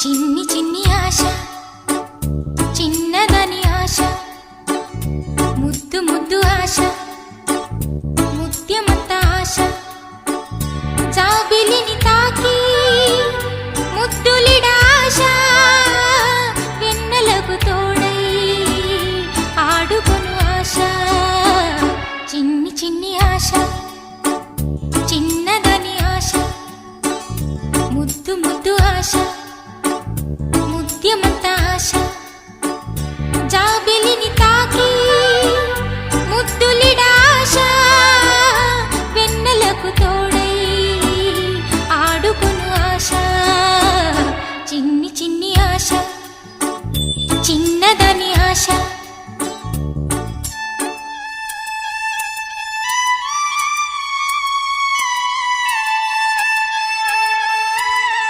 చిన్ని చిన్ని ఆశ చిన్నదని ఆశ ముద్దు ముద్దు ఆశ ముత్యమంత ఆశ జాబిలిని తాకి ముద్దులిడ ఆశ వెన్నెలకు తోడై ఆడుకొను ఆశ చిన్ని చిన్ని ఆశ చిన్నదని ఆశ ముద్దు ముద్దు ఆశ